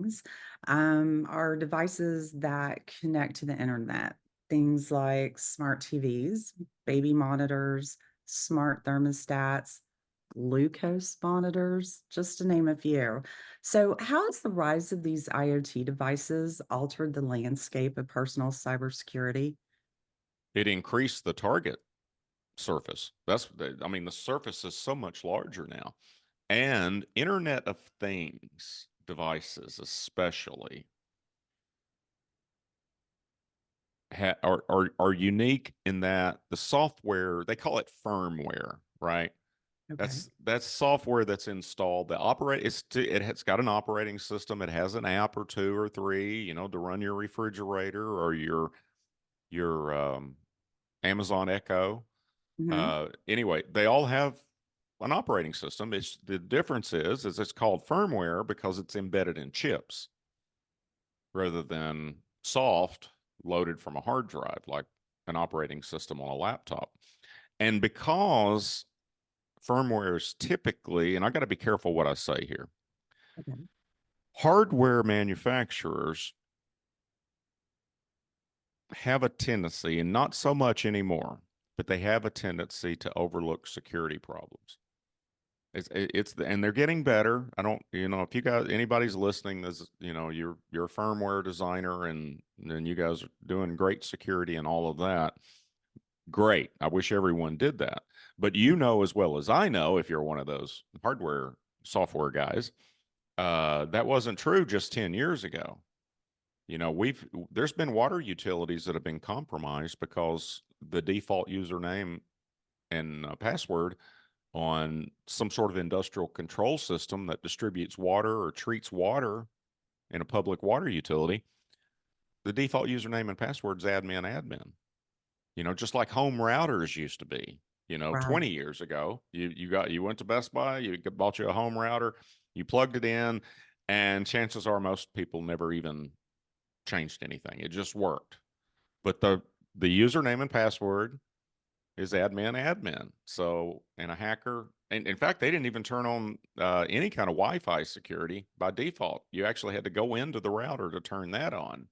things are devices that connect to the internet. Things like smart TVs, baby monitors, smart thermostats, glucose monitors, just to name a few. So, how has the rise of these IoT devices altered the landscape of personal cybersecurity? It increased the target surface. I mean, the surface is so much larger now. And Internet of Things devices, especially, are unique in that the software, they call it firmware, right? Okay. That's software that's installed. It's got an operating system. It has an app or two or three, to run your refrigerator or your Amazon Echo. Hmm. Anyway, they all have an operating system. It's the difference is it's called firmware because it's embedded in chips rather than soft loaded from a hard drive like an operating system on a laptop. And because firmware is typically, and I got to be careful what I say here, Okay. hardware manufacturers have a tendency, and not so much anymore, but they have a tendency to overlook security problems. And they're getting better. I don't, if you guys, anybody's listening, this, you're a firmware designer and you guys are doing great security and all of that. Great. I wish everyone did that. But you know as well as I know, if you're one of those hardware software guys, that wasn't true just 10 years ago. There's been water utilities that have been compromised because the default username and password on some sort of industrial control system that distributes water or treats water in a public water utility, the default username and password is admin. Just like home routers used to be, Right. 20 years ago. You went to Best Buy, you bought you a home router, you plugged it in, and chances are most people never even changed anything. It just worked. But the username and password is admin. So, and a hacker, and in fact, they didn't even turn on any kind of Wi-Fi security by default. You actually had to go into the router to turn that on.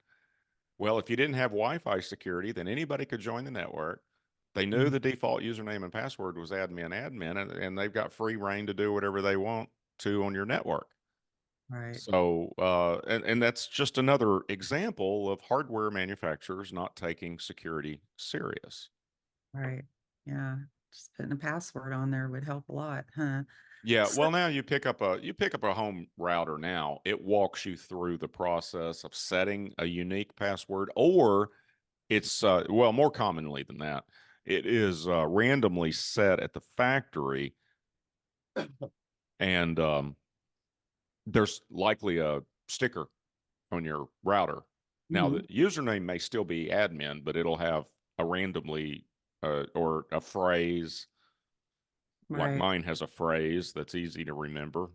Well, if you didn't have Wi-Fi security, then anybody could join the network. They knew Mhm. the default username and password was admin, and they've got free reign to do whatever they want to on your network. Right. So, and that's just another example of hardware manufacturers not taking security serious. Right. Yeah. Just putting a password on there would help a lot, huh? Yeah, So, well, now you pick up a home router now. It walks you through the process of setting a unique password, or it's well, more commonly than that, it is randomly set at the factory, and there's likely a sticker on your router. Now, the mhm, username may still be admin, but it'll have a randomly or a phrase. Like right. mine has a phrase that's easy to remember,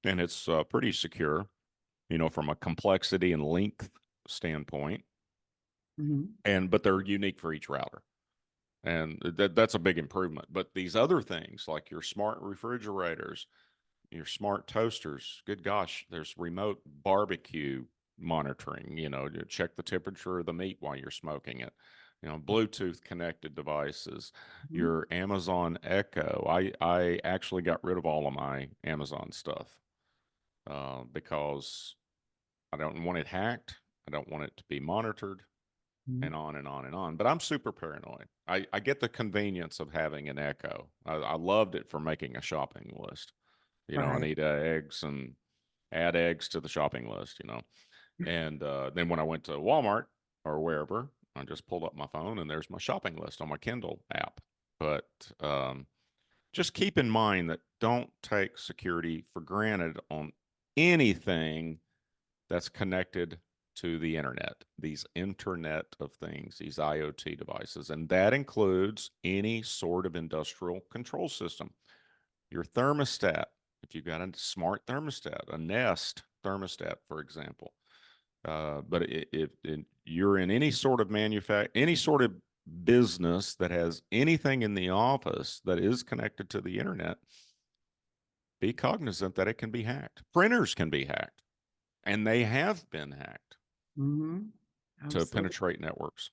and it's pretty secure, from a complexity and length standpoint. Mhm. And but they're unique for each router, and that's a big improvement. But these other things, like your smart refrigerators, your smart toasters, good gosh, there's remote barbecue monitoring, to check the temperature of the meat while you're smoking it. Bluetooth connected devices, Mhm. your Amazon Echo. I actually got rid of all of my Amazon stuff because I don't want it hacked. I don't want it to be monitored, Mhm. and on and on and on. But I'm super paranoid. I get the convenience of having an Echo. I loved it for making a shopping list. I Right. need eggs and add eggs to the shopping list. And then when I went to Walmart or wherever, I just pulled up my phone and there's my shopping list on my Kindle app. But just keep in mind that don't take security for granted on anything that's connected to the internet, these Internet of Things, these IoT devices. And that includes any sort of industrial control system. Your thermostat, if you've got a smart thermostat, a Nest thermostat, for example. But if you're in any sort of any sort of business that has anything in the office that is connected to the internet, be cognizant that it can be hacked. Printers can be hacked. And they have been hacked Mm-hmm. to Absolutely. penetrate networks.